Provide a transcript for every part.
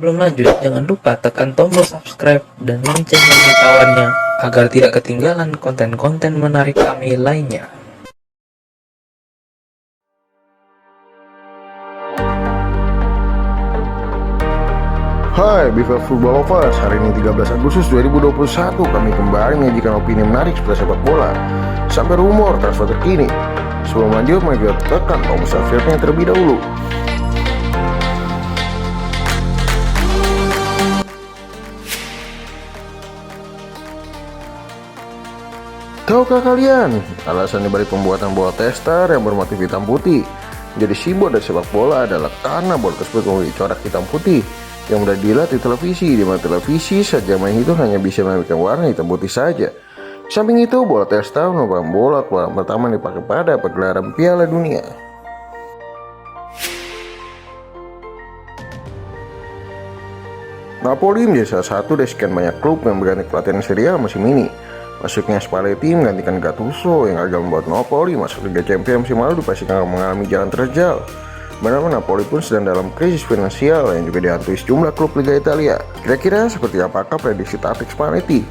Sebelum lanjut, jangan lupa tekan tombol subscribe dan lonceng pemberitahuannya agar tidak ketinggalan konten-konten menarik kami lainnya. Hai Beaver Football Lovers, hari ini 13 Agustus 2021 kami kembali menyajikan opini menarik seputar sepak bola sampai rumor transfer terkini. Sebelum lanjut, mari kita tekan tombol subscribe-nya terlebih dahulu. Tahukah kalian alasan dibalik pembuatan bola tester yang bermotif hitam putih jadi simbol dari sepak bola adalah karena bola tersebut memiliki corak hitam putih yang mudah dilihat di televisi, di mana televisi saja main itu hanya bisa memberikan warna hitam putih saja. Samping itu, bola tester merupakan bola keluaran pertama yang dipakai pada pergelaran Piala Dunia. Napoli menjadi salah satu dari sekian banyak klub yang berganti pelatihan Serie A musim ini. Masuknya Spalletti menggantikan Gattuso yang agak membuat Napoli masuk Liga Champions musim lalu dipastikan mengalami jalan terjal. Benar Napoli pun sedang dalam krisis finansial yang juga dihantui sejumlah klub Liga Italia. Kira-kira seperti apakah prediksi taktik Spalletti?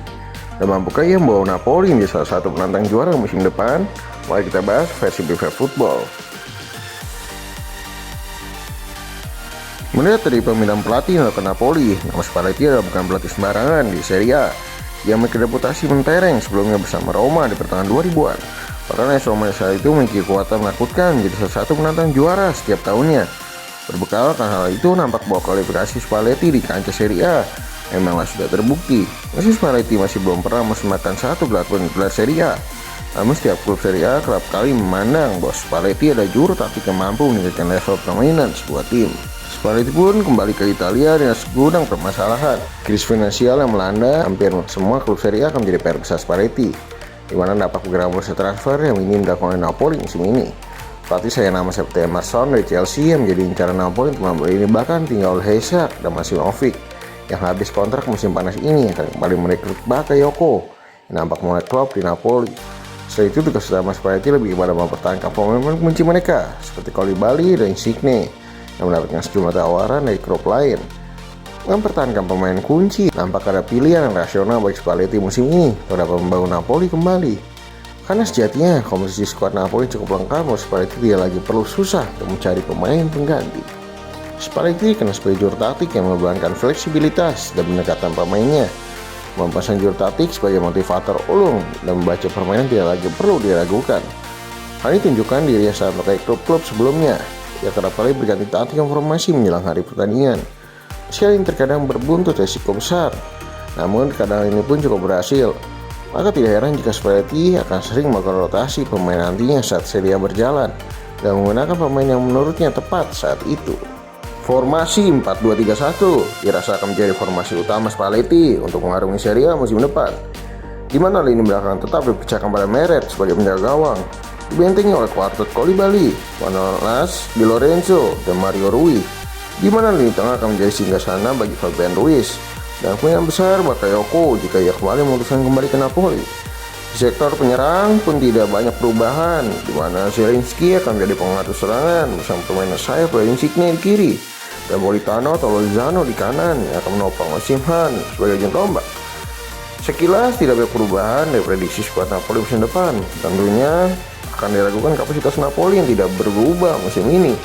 Dan mampukah ia membawa Napoli menjadi salah satu penantang juara musim depan? Mari kita bahas versi Beaver Football. Melihat dari pemilihan pelatih yang dilakukan Napoli, nama Spalletti adalah bukan pelatih sembarangan di Serie A. Ia memiliki reputasi mentereng sebelumnya bersama Roma di pertengahan 2000-an. Bahkan Roma saat itu memiliki kekuatan menakutkan menjadi salah satu penantang juara setiap tahunnya. Berbekal akan hal itu, nampak bahwa kualifikasi Spalletti di kancah Serie A memanglah sudah terbukti. Meski Spalletti masih belum pernah mempersembahkan satu gelar Serie A, namun setiap klub Serie A kerap kali memandang bahwa Spalletti adalah juru taktik yang mampu meningkatkan level permainan sebuah tim. Spalletti pun kembali ke Italia dengan segudang permasalahan. Krisis finansial yang melanda hampir semua klub Serie A akan menjadi PR besar Spalletti, di mana dapat segera bursa transfer yang ingin dilakukan oleh Napoli musim ini. Pelatih saya nama seperti Emerson dari Chelsea yang menjadi incaran Napoli untuk membeli ini, bahkan tinggal Hezak dan Masimovic yang habis kontrak musim panas ini akan kembali merekrut Bakayoko yang nampak mulai klop di Napoli. Setelah itu tugas utama Spalletti lebih kepada mempertahankan pemain kunci mereka seperti Koulibaly dan Insigne yang mendapatkan sejumlah tawaran dari klub lain. Mempertahankan pemain kunci nampak ada pilihan yang rasional bagi Spalletti musim ini untuk dapat membangun Napoli kembali. Karena sejatinya komposisi skuad Napoli cukup lengkap, Spalletti tidak lagi perlu susah untuk mencari pemain pengganti. Spalletti kena sebagai juru taktik yang membebankan fleksibilitas dan pendekatan pemainnya, memasang juru taktik sebagai motivator ulung dan membaca permainan tidak lagi perlu diragukan. Hal ini tunjukkan dirinya saat memakai klub-klub sebelumnya. Ia kerap kali berganti taktik informasi menjelang hari pertandingan. Meski ini terkadang berbuntut resiko besar, namun kadang ini pun cukup berhasil. Maka tidak heran jika Spalletti akan sering melakukan rotasi pemain nantinya saat Serie A berjalan dan menggunakan pemain yang menurutnya tepat saat itu. Formasi 4-2-3-1 dirasa akan menjadi formasi utama Spalletti untuk mengarungi Serie A musim depan, di mana lini belakang tetap dipecahkan pada Meret sebagai penjaga gawang, dibentengi oleh kuartet Koulibaly, Manolas, Di Lorenzo, dan Mario Rui, di mana lini tengah akan menjadi singgasana bagi Fabian Ruiz dan kemungkinan besar Bakayoko jika ia kembali memutuskan kembali ke Napoli. Di sektor penyerang pun tidak banyak perubahan, di mana Zielinski akan menjadi pengatur serangan bersama pemain sayap dari Insigne di kiri dan Politano atau Lozano di kanan yang akan menopang Osimhen sebagai ujung tombak. Sekilas tidak ada perubahan dari prediksi skuad Napoli musim depan. Tentunya akan diragukan kapasitas Napoli yang tidak berubah musim ini.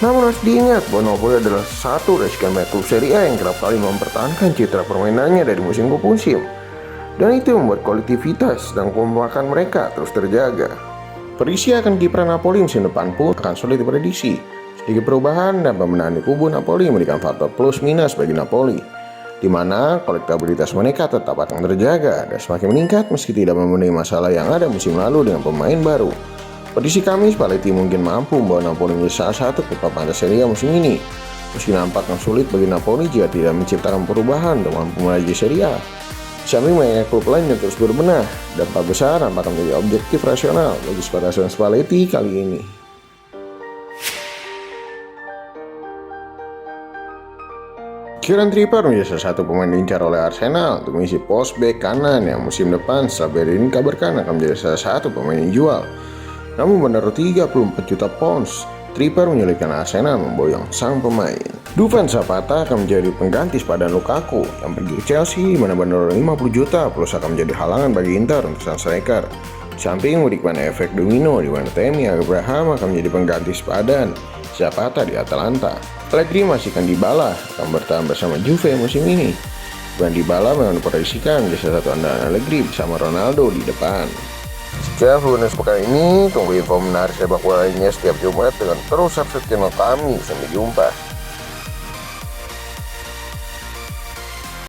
Namun harus diingat bahwa Napoli adalah satu dari sekian banyak klub Serie A yang kerap kali mempertahankan citra permainannya dari musim ke musim. Dan itu membuat kualitas dan kekompakan mereka terus terjaga. Prediksi akan kiprah Napoli musim depan pun akan sulit diprediksi. Sedikit perubahan dan pembenahan di kubu Napoli memberikan faktor plus minus bagi Napoli, di mana kolektabilitas mereka tetap akan terjaga dan semakin meningkat meski tidak memenuhi masalah yang ada musim lalu dengan pemain baru. Prediksi kami, Spalletti mungkin mampu membawa Napoli menjadi salah satu klub papan Serie A musim ini, meski nampaknya sulit bagi Napoli jika tidak menciptakan perubahan untuk mampu melaju Serie A. Samping banyak klub lain yang terus berbenah, dampak besar nampaknya menjadi objektif rasional bagi skuad asuhan Spalletti kali ini. Kieran Trippier menjadi salah satu pemain diincar oleh Arsenal untuk mengisi pos bek kanan yang musim depan setelah Bellerin dikabarkan akan menjadi salah satu pemain yang dijual. Namun menurut 34 juta pounds, Tripper menyulitkan Arsenal memboyong sang pemain. Dufan Zapata akan menjadi pengganti sepadan Lukaku yang pergi ke Chelsea di mana bandrol 50 juta plus akan menjadi halangan bagi Inter untuk sang striker. Samping memberikan efek domino di mana Tammy Abraham akan menjadi pengganti sepadan Zapata di Atalanta. Allegri memastikan Dybala akan bertahan bersama Juve musim ini. Dan Dybala memang diproyeksikan menjadi salah satu andalan Allegri bersama Ronaldo di depan. Sekian Fluminense pekan ini, tunggu info menarik sepak bola lainnya setiap Jumat dengan terus subscribe channel kami. Sampai jumpa.